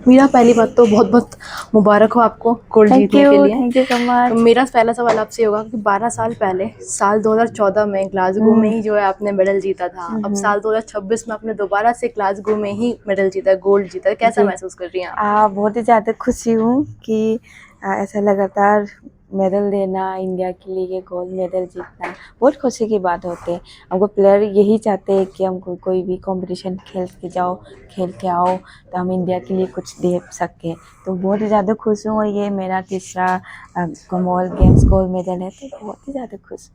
मीरा, पहली बात तो बहुत बहुत मुबारक हो आपको गोल्ड जीतने के लिए। थैंक यू सो तो मच। मेरा पहला सवाल आपसे होगा कि 12 साल पहले साल 2014 में ग्लासगो में हम्म ही जो है आपने मेडल जीता था। अब हम्म, साल 2026 में आपने दोबारा से ग्लासगो में ही मेडल जीता, गोल्ड जीता। कैसा जी। महसूस कर रही हैं आप? बहुत ही ज़्यादा खुशी हूँ कि ऐसा लगातार मेडल देना, इंडिया के लिए गोल्ड मेडल जीतना बहुत खुशी की बात होती है। हमको प्लेयर यही चाहते हैं कि हमको कोई भी कंपटीशन खेल के आओ तो हम इंडिया के लिए कुछ दे सकें। तो बहुत ही ज़्यादा खुश हूँ और ये मेरा तीसरा कॉमनवेल्थ गेम्स गोल्ड मेडल है, तो बहुत ही ज़्यादा खुश।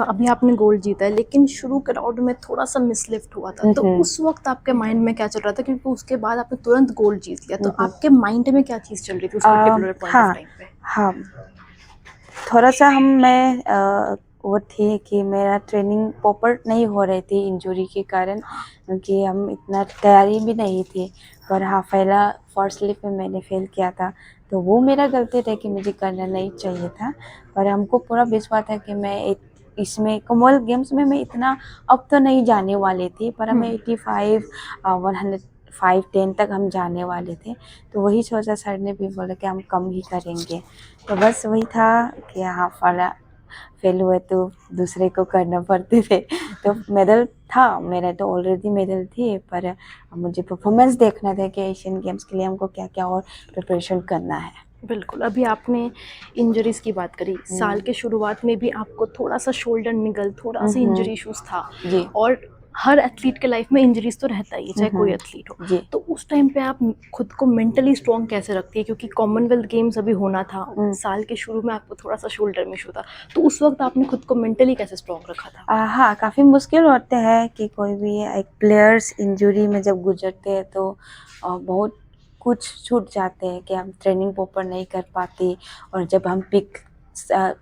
अभी आपने गोल्ड जीता है, लेकिन शुरू के राउंड में थोड़ा सा मिसलिफ्ट हुआ था, तो हम्म उस वक्त आपके माइंड में क्या चल रहा था? क्योंकि उसके बाद आपने तुरंत गोल्ड जीत लिया, तो हम्म आपके माइंड में क्या चीज़ चल रही थी उस पर्टिकुलर पॉइंट ऑफ हाँ टाइम पे? हाँ, थोड़ा सा वो थी कि मेरा ट्रेनिंग प्रॉपर नहीं हो रही थी इंजरी के कारण, क्योंकि हम इतना तैयारी भी नहीं थी। पर हाँ, पहला फर्स्ट स्लिप में मैंने फेल किया था, तो वो मेरा गलती था कि मुझे करना नहीं चाहिए था। पर हमको पूरा विश्वास था कि इसमें कॉमनवेल्थ गेम्स में मैं इतना अब तो नहीं जाने वाली थी, पर हमें 85 105 10 तक हम जाने वाले थे। तो वही सोचा, सर ने भी बोला कि हम कम ही करेंगे। तो बस वही था कि हाँ, फेल हुए तो दूसरे को करना पड़ते थे। तो मेडल था मेरा, तो ऑलरेडी मेडल थी, पर मुझे परफॉर्मेंस देखना था कि एशियन गेम्स के लिए हमको क्या क्या और प्रिपरेशन करना है। बिल्कुल। अभी आपने इंजरीज़ की बात करी। साल हम्म के शुरुआत में भी आपको थोड़ा-सा शोल्डर निगल, थोड़ा-सा हम्म, इंजरी इश्यूज़ था, जी। और हर एथलीट के लाइफ में इंजरीज़ तो रहता ही है, चाहे कोई हम्म, एथलीट हो। जी। तो उस टाइम पे आप खुद को मेंटली स्ट्रॉन्ग कैसे रखती है? क्योंकि कॉमनवेल्थ गेम्स अभी होना था, हम्म साल के शुरू में आपको थोड़ा-सा शोल्डर में इश्यू था, तो उस वक़्त आपने खुद को मेंटली कैसे स्ट्रॉन्ग रखा था? हाँ, काफ़ी मुश्किल होते हैं कि कोई भी एक प्लेयर्स इंजरी में जब गुजरते हैं तो बहुत कुछ छूट जाते हैं कि हम ट्रेनिंग प्रॉपर नहीं कर पाते। और जब हम पिक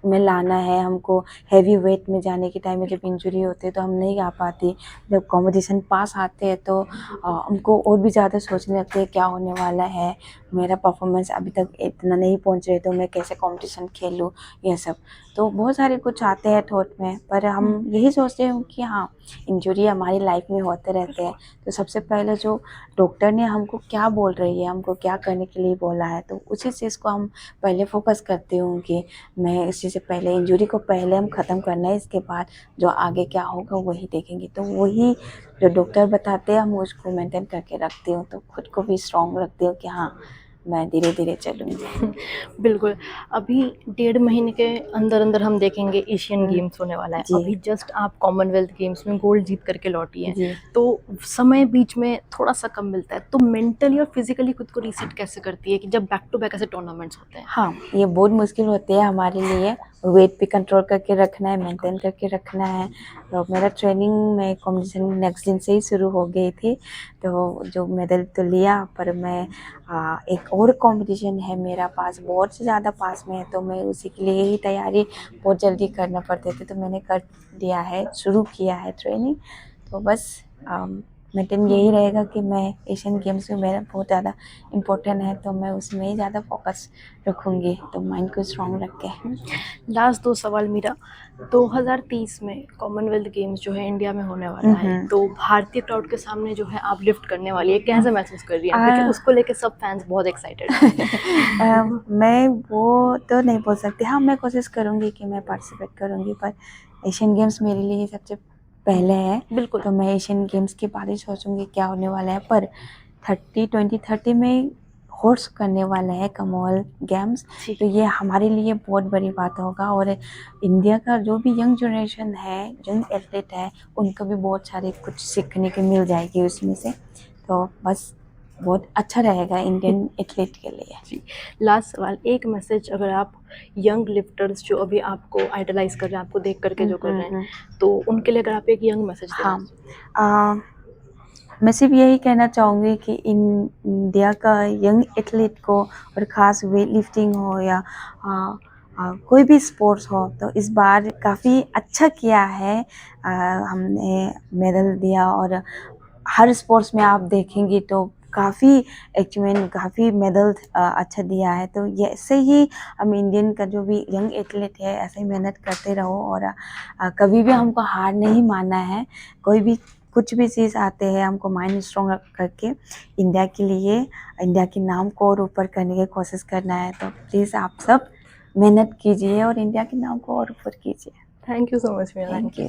में लाना है हमको, हैवी वेट में जाने के टाइम में जब इंजरी होती है तो हम नहीं आ पाते। जब कॉम्पिटिशन पास आते हैं तो हमको और भी ज़्यादा सोचने लगते हैं क्या होने वाला है, मेरा परफॉर्मेंस अभी तक इतना नहीं पहुंच रहे तो मैं कैसे कंपटीशन खेलूँ, ये सब। तो बहुत सारे कुछ आते हैं थॉट में, पर हम यही सोचते हैं कि हाँ, इंजरी हमारी लाइफ में होते रहते हैं। तो सबसे पहले जो डॉक्टर ने हमको क्या बोल रही है, हमको क्या करने के लिए बोला है, तो उसी चीज़ को हम पहले फोकस करते हूँ कि मैं इसी से पहले इंजरी को पहले हम ख़त्म करना है, इसके बाद जो आगे क्या होगा वही देखेंगे। तो वही जो डॉक्टर बताते हैं हम उसको मेंटेन करके रखती हूँ, तो खुद को भी स्ट्रॉन्ग रखती हूँ कि हाँ, मैं धीरे धीरे चलूँगी। बिल्कुल। अभी 1.5 महीने के अंदर-अंदर हम देखेंगे एशियन हम्म, गेम्स होने वाला है। जी अभी जस्ट आप कॉमनवेल्थ गेम्स में गोल्ड जीत कर के लौटी हैं, जी। तो समय बीच में थोड़ा-सा कम मिलता है। तो मेंटली और फिज़िकली खुद को रीसेट कैसे करती है कि जब बैक टू बैक ऐसे टूर्नामेंट्स होते हैं? हाँ, ये बहुत मुश्किल होती है हमारे लिए। वेट भी कंट्रोल करके रखना है, मेंटेन करके रखना है। तो मेरा ट्रेनिंग में कंपटीशन नेक्स्ट दिन से ही शुरू हो गई थी। तो जो मेडल तो लिया, पर मैं एक और कंपटीशन है मेरा पास, बहुत से ज़्यादा पास में है, तो मैं उसी के लिए ही तैयारी बहुत जल्दी करना पड़ते थे। तो मैंने कर दिया है, शुरू किया है ट्रेनिंग। तो बस मेंटेन यही रहेगा कि मैं एशियन गेम्स में मेरा बहुत ज़्यादा इम्पोर्टेंट है, तो मैं उसमें ही ज़्यादा फोकस रखूँगी, तो माइंड को स्ट्रॉन्ग रख के। लास्ट 2 सवाल मेरा, 2030 में कॉमनवेल्थ गेम्स जो है इंडिया में होने वाला है, हम्म तो भारतीय क्राउड के सामने जो है आप लिफ्ट करने वाली है, कैसे महसूस कर रही हैं? क्योंकि आ, उसको लेके सब फैन्स बहुत एक्साइटेड हैं। मैं वो तो नहीं बोल सकती। हाँ, मैं कोशिश करूँगी कि मैं पार्टिसिपेट करूँगी, पर एशियन गेम्स मेरे लिए सबसे पहले है। बिल्कुल। तो मैं एशियन गेम्स के बारे में सोचूंगी क्या होने वाला है, पर 2030 में होस्ट करने वाला है कॉमनवेल्थ गेम्स। जी। तो ये हमारे लिए बहुत बड़ी बात होगा, और इंडिया का जो भी यंग जनरेशन है, यंग एथलीट है, उनको भी बहुत सारे कुछ सीखने को मिल जाएगी उसमें से। तो बस बहुत अच्छा रहेगा इंडियन एथलीट के लिए। जी। लास्ट सवाल, एक मैसेज अगर आप यंग लिफ्टर्स जो अभी आपको आइडलाइज कर रहे हैं, आपको देख करके जो कर रहे हैं, हम्म। तो उनके लिए अगर आप एक यंग मैसेज देना हाँ, मैं सिर्फ यही कहना चाहूँगी कि इंडिया का यंग एथलीट को, और ख़ास वेट लिफ्टिंग हो या कोई भी स्पोर्ट्स हो, तो इस बार काफ़ी अच्छा किया है। हमने मेडल दिया, और हर स्पोर्ट्स में आप देखेंगे तो काफ़ी अचीवमेंट, काफ़ी मेडल अच्छा दिया है। तो ये ऐसे ही हम इंडियन का जो भी यंग एथलीट है ऐसे ही मेहनत करते रहो, और कभी भी हमको हार नहीं मानना है। कोई भी कुछ भी चीज़ आते हैं हमको माइंड स्ट्रॉन्ग करके इंडिया के लिए, इंडिया के नाम को और ऊपर करने की कोशिश करना है। तो प्लीज़ आप सब मेहनत कीजिए और इंडिया के नाम को और ऊपर कीजिए। Thank you so much Meena. Thank you.